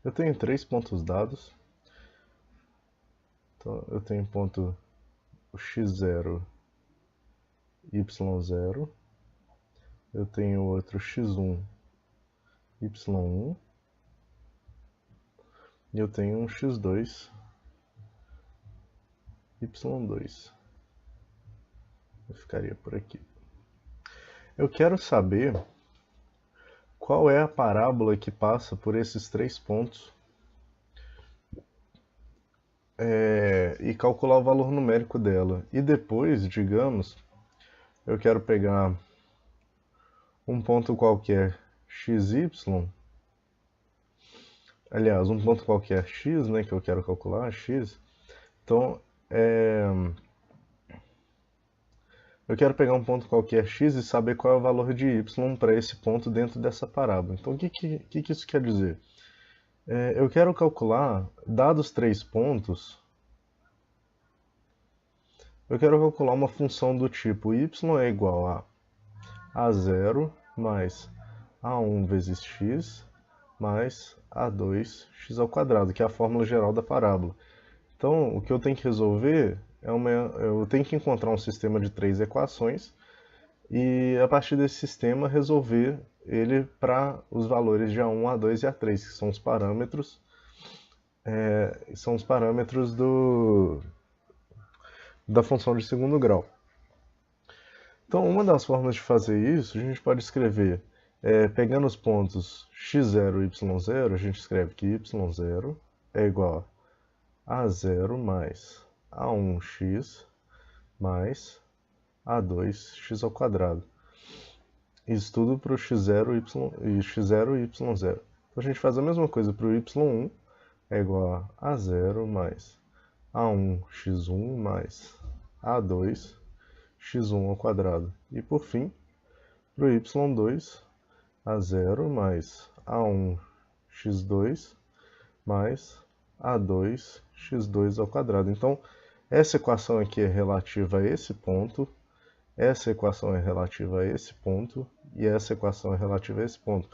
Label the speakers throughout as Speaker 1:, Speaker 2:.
Speaker 1: Eu tenho 3 pontos dados. Então, eu tenho ponto x0, y0. Eu tenho outro x1, y1. E eu tenho um x2, y2. Eu ficaria por aqui. Eu quero saber qual é a parábola que passa por esses 3 pontos e calcular o valor numérico dela. E depois, digamos, eu quero pegar um ponto qualquer xy, aliás, um ponto qualquer x, né, que eu quero calcular, x. Então, eu quero pegar um ponto qualquer x e saber qual é o valor de y para esse ponto dentro dessa parábola. Então, o que isso quer dizer? Eu quero calcular, dados 3 pontos, eu quero calcular uma função do tipo y é igual a 0 mais a1 vezes x mais a2x ao quadrado, que é a fórmula geral da parábola. Então, o que eu tenho que resolver eu tenho que encontrar um sistema de 3 equações e, a partir desse sistema, resolver ele para os valores de A1, A2 e A3, que são os parâmetros da função de segundo grau. Então, uma das formas de fazer isso, a gente pode escrever, pegando os pontos x0 e y0, a gente escreve que y0 é igual a A0 mais A1x mais A2x ao quadrado. Isso tudo para o x0 e y0. Então a gente faz a mesma coisa para o y1, é igual a A0 mais A1x1 mais A2x1 ao quadrado. E por fim, para o y2, A0 mais A1x2 mais A2x2 ao quadrado. Então, essa equação aqui é relativa a esse ponto, essa equação é relativa a esse ponto e essa equação é relativa a esse ponto.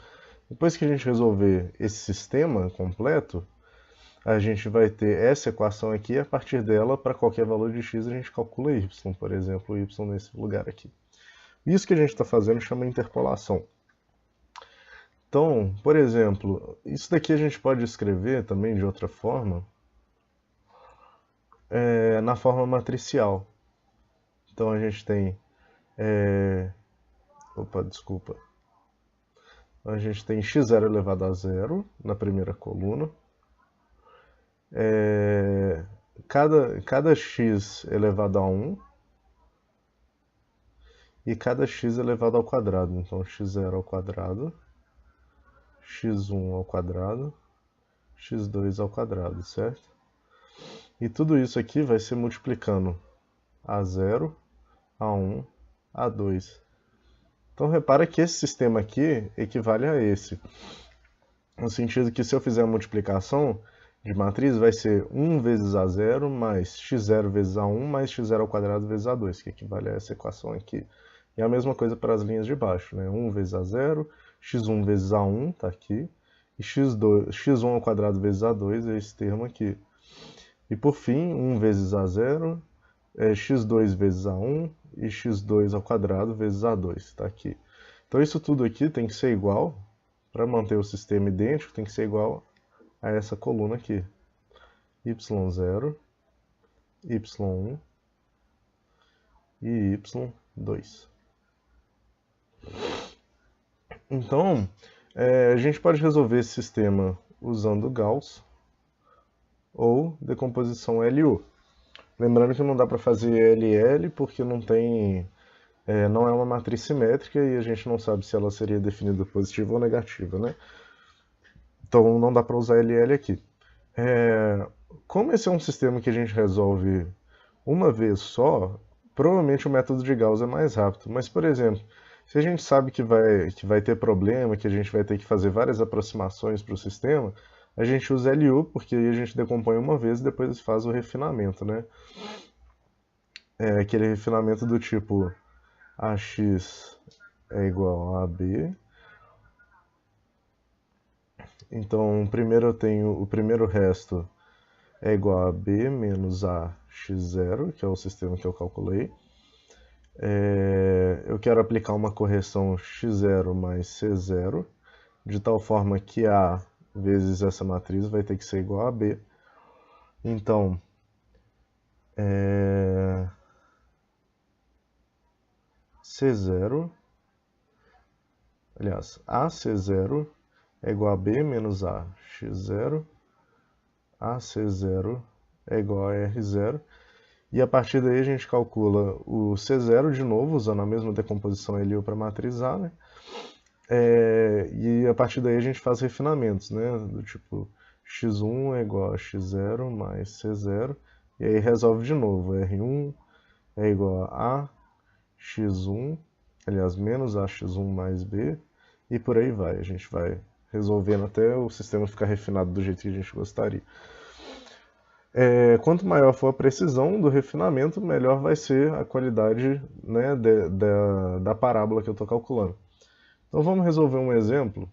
Speaker 1: Depois que a gente resolver esse sistema completo, a gente vai ter essa equação aqui e a partir dela, para qualquer valor de x, a gente calcula y, por exemplo, y nesse lugar aqui. Isso que a gente está fazendo chama interpolação. Então, por exemplo, isso daqui a gente pode escrever também de outra forma, na forma matricial. Então a gente tem a gente tem x0 elevado a 0 na primeira coluna. Cada x elevado a 1 e cada x elevado ao quadrado. Então x0 ao quadrado, x1 ao quadrado, x2 ao quadrado, certo? E tudo isso aqui vai ser multiplicando A0, A1, A2. Então repara que esse sistema aqui equivale a esse. No sentido que se eu fizer a multiplicação de matriz, vai ser 1 vezes A0 mais x0 vezes A1 mais x0 ao quadrado vezes A2, que equivale a essa equação aqui. E a mesma coisa para as linhas de baixo, né? 1 vezes A0, x1 vezes A1, está aqui, e x1 ao quadrado vezes A2 é esse termo aqui. E por fim, 1 vezes A0 é x2 vezes A1 e x2 ao quadrado vezes A2, está aqui. Então isso tudo aqui tem que ser igual, para manter o sistema idêntico, tem que ser igual a essa coluna aqui. y0, y1 e y2. Então, a gente pode resolver esse sistema usando Gauss ou decomposição LU. Lembrando que não dá para fazer LL porque não é uma matriz simétrica e a gente não sabe se ela seria definida positiva ou negativa, né? Então não dá para usar LL aqui. Como esse é um sistema que a gente resolve uma vez só, provavelmente o método de Gauss é mais rápido. Mas, por exemplo, se a gente sabe que vai ter problema, que a gente vai ter que fazer várias aproximações para o sistema, a gente usa LU, porque aí a gente decompõe uma vez e depois faz o refinamento, né? Aquele refinamento do tipo AX é igual a AB Então, primeiro eu tenho o primeiro resto é igual a b menos a x0, que é o sistema que eu calculei. Eu quero aplicar uma correção x0 mais c0, de tal forma que a vezes essa matriz vai ter que ser igual a b. Então, C0, aliás, AC0 é igual a B menos A x0, AC0 é igual a R0, e a partir daí a gente calcula o C0 de novo, usando a mesma decomposição LU para matriz A, né? E a partir daí a gente faz refinamentos, né? Do tipo, x1 é igual a x0 mais C0, e aí resolve de novo, R1 é igual a x1, aliás, menos ax1 mais b, e por aí vai. A gente vai resolvendo até o sistema ficar refinado do jeito que a gente gostaria. Quanto maior for a precisão do refinamento, melhor vai ser a qualidade, né, da parábola que eu estou calculando. Então vamos resolver um exemplo.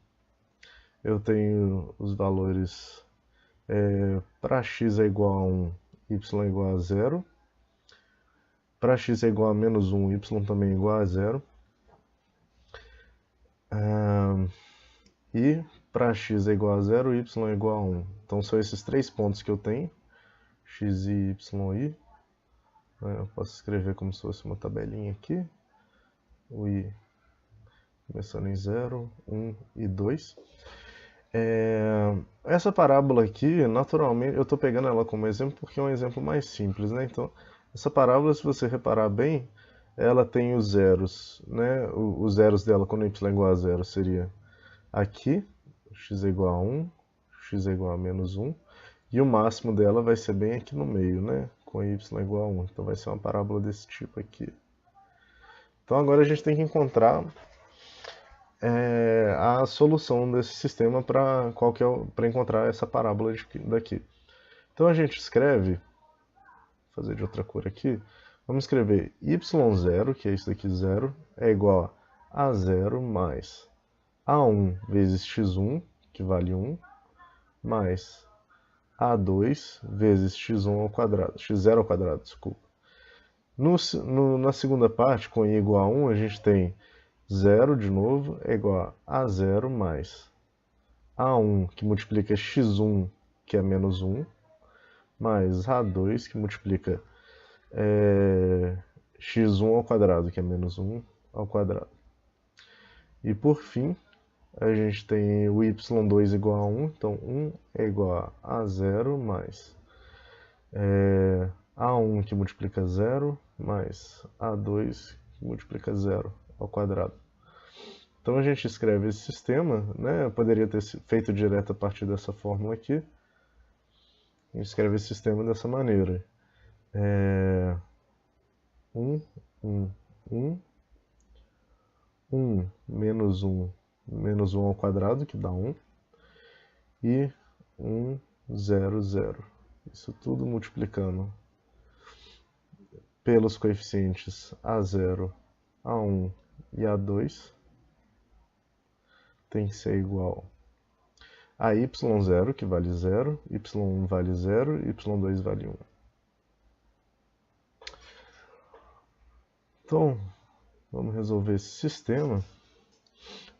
Speaker 1: Eu tenho os valores para x é igual a 1, y é igual a 0. Para x é igual a menos 1, y também é igual a 0. E para x é igual a 0, y é igual a 1. Então são esses três pontos que eu tenho, x, y, y. Eu posso escrever como se fosse uma tabelinha aqui. O i começando em 0, 1 e 2. Essa parábola aqui, naturalmente, eu estou pegando ela como exemplo porque é um exemplo mais simples, né? Então, essa parábola, se você reparar bem, ela tem os zeros, né? Os zeros dela quando y é igual a 0 seria aqui, x é igual a 1, x é igual a menos 1, e o máximo dela vai ser bem aqui no meio, né? Com y igual a 1. Então vai ser uma parábola desse tipo aqui. Então agora a gente tem que encontrar a solução desse sistema para encontrar essa parábola daqui. Então a gente escreve, vou fazer de outra cor aqui, vamos escrever y0, que é isso daqui 0, é igual a 0 mais a1 vezes x1, que vale 1, mais a2 vezes x1 ao quadrado, x0 ao quadrado, desculpa. Na segunda parte, com i igual a 1, a gente tem 0 de novo é igual a 0 mais a1, que multiplica x1, que é menos 1, mais a2, que multiplica x1 ao quadrado, que é menos 1 ao quadrado. E por fim, a gente tem o y2 igual a 1, então 1 é igual a 0 mais a1 que multiplica 0, mais a2 que multiplica 0 ao quadrado. Então a gente escreve esse sistema, né? Eu poderia ter feito direto a partir dessa fórmula aqui. A gente escreve esse sistema dessa maneira. 1, 1, 1, 1 menos 1, menos 1 ao quadrado, que dá 1, e 1, 0, 0. Isso tudo multiplicando pelos coeficientes A0, A1 e A2 tem que ser igual a y0, que vale 0, y1 vale 0, y2 vale 1. Então, vamos resolver esse sistema.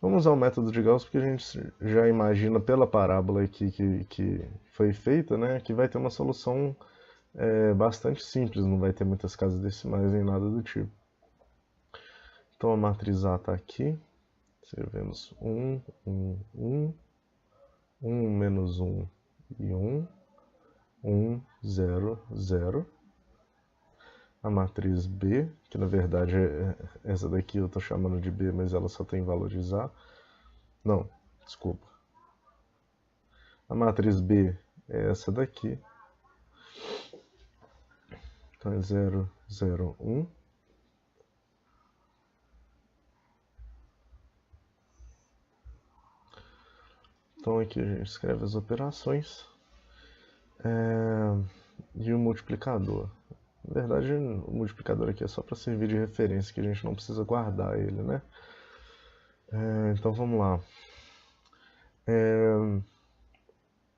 Speaker 1: Vamos usar o método de Gauss porque a gente já imagina pela parábola aqui que foi feita, né, que vai ter uma solução bastante simples, não vai ter muitas casas decimais nem nada do tipo. Então a matriz A está aqui, escrevemos 1, 1, 1, 1 menos 1 e 1, 1, 0, 0. A matriz B, que na verdade essa daqui eu estou chamando de B, mas ela só tem valores A. Não, desculpa. A matriz B é essa daqui. Então é 0, 0, 1. Então aqui a gente escreve as operações e o multiplicador. Na verdade, o multiplicador aqui é só para servir de referência, que a gente não precisa guardar ele, né? Então vamos lá.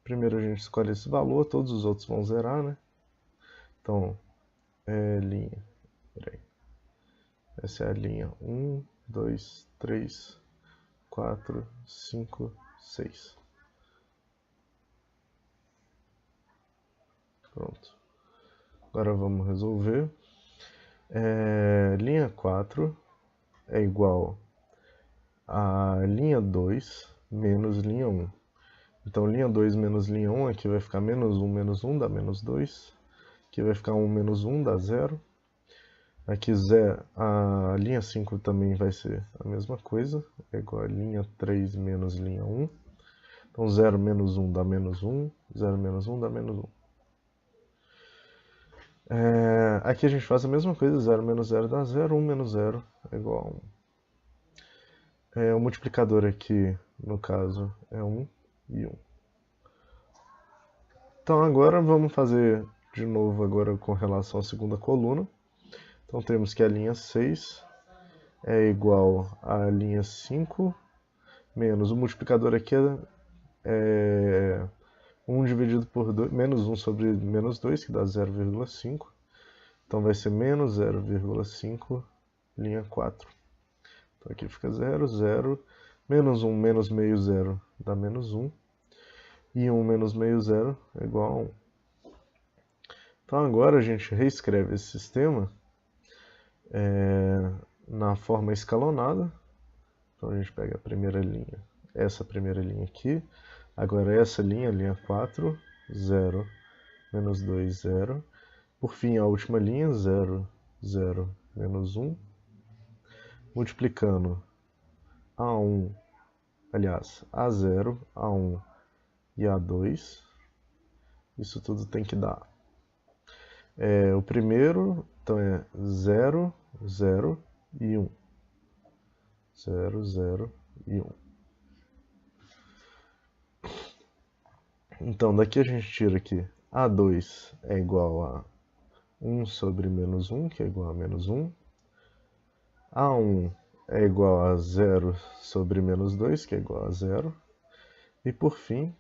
Speaker 1: Primeiro a gente escolhe esse valor, todos os outros vão zerar, né? Então, linha. Peraí. Essa é a linha 1, 2, 3, 4, 5, 6. Pronto. Agora vamos resolver. Linha 4 é igual a linha 2 menos linha 1. Então, linha 2 menos linha 1, aqui vai ficar menos 1, dá menos 2. Aqui vai ficar 1 menos 1, dá 0. Aqui a linha 5 também vai ser a mesma coisa, é igual a linha 3 menos linha 1. Então 0 menos 1 dá menos 1, 0 menos 1 dá menos 1. Aqui a gente faz a mesma coisa, 0 menos 0 dá 0, 1 menos 0 é igual a 1. O multiplicador aqui, no caso, é 1 e 1. Então agora vamos fazer de novo agora com relação à segunda coluna. Então temos que a linha 6 é igual à linha 5 menos o multiplicador aqui é 1 dividido por 2, menos 1 sobre menos 2, que dá 0,5. Então vai ser menos 0,5 linha 4. Então aqui fica 0, 0, menos 1 menos meio 0 dá menos 1. E 1 menos meio 0 é igual a 1. Então agora a gente reescreve esse sistema na forma escalonada. Então a gente pega a primeira linha, essa primeira linha aqui. Agora essa linha 4, 0, menos 2, 0. Por fim, a última linha, 0, 0, menos 1. Multiplicando A1, aliás, A0, A1 e A2. Isso tudo tem que dar. O primeiro, então é 0, 0 e 1. 0, 0 e 1. Então, daqui a gente tira aqui A2 é igual a 1 sobre menos 1, que é igual a menos 1. A1 é igual a 0 sobre menos 2, que é igual a 0. E por fim,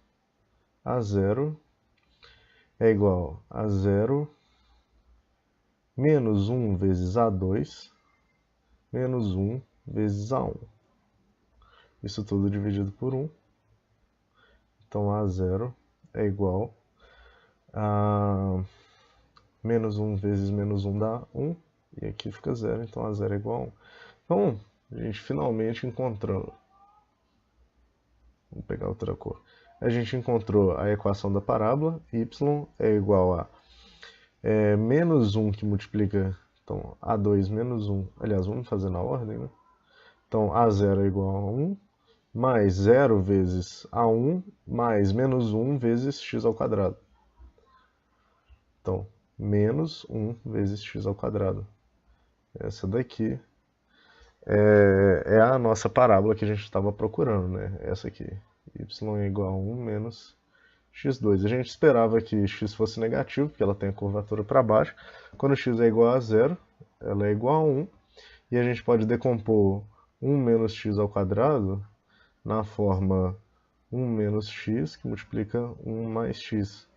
Speaker 1: A0 é igual a 0 menos 1 vezes A2 menos 1 vezes A1. Isso tudo dividido por 1. Então A0 é igual a menos 1 vezes menos 1 dá 1. E aqui fica 0, então A0 é igual a 1. Então, a gente finalmente encontrou. Vamos pegar outra cor. A gente encontrou a equação da parábola. Y é igual a menos 1 que multiplica. Então, A2 menos 1. Aliás, vamos fazer na ordem, né? Então, A0 é igual a 1. Mais 0 vezes A1 mais menos 1 vezes x ao quadrado. Então, menos 1 vezes x ao quadrado. Essa daqui é a nossa parábola que a gente estava procurando, né? Essa aqui. Y é igual a 1 menos x2. A gente esperava que x fosse negativo, porque ela tem a curvatura para baixo. Quando x é igual a 0, ela é igual a 1. E a gente pode decompor 1 menos x ao quadrado na forma 1 menos x, que multiplica 1 mais x.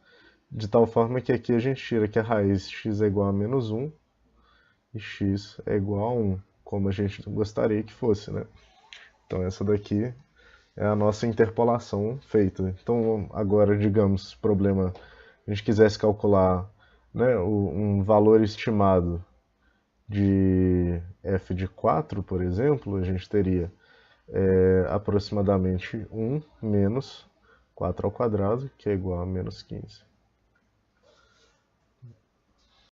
Speaker 1: De tal forma que aqui a gente tira que a raiz x é igual a menos 1 e x é igual a 1, como a gente gostaria que fosse, né? Então essa daqui é a nossa interpolação feita. Então agora, digamos, problema, a gente quisesse calcular, né, um valor estimado de f de 4, por exemplo, a gente teria aproximadamente 1 menos 4 ao quadrado, que é igual a menos 15.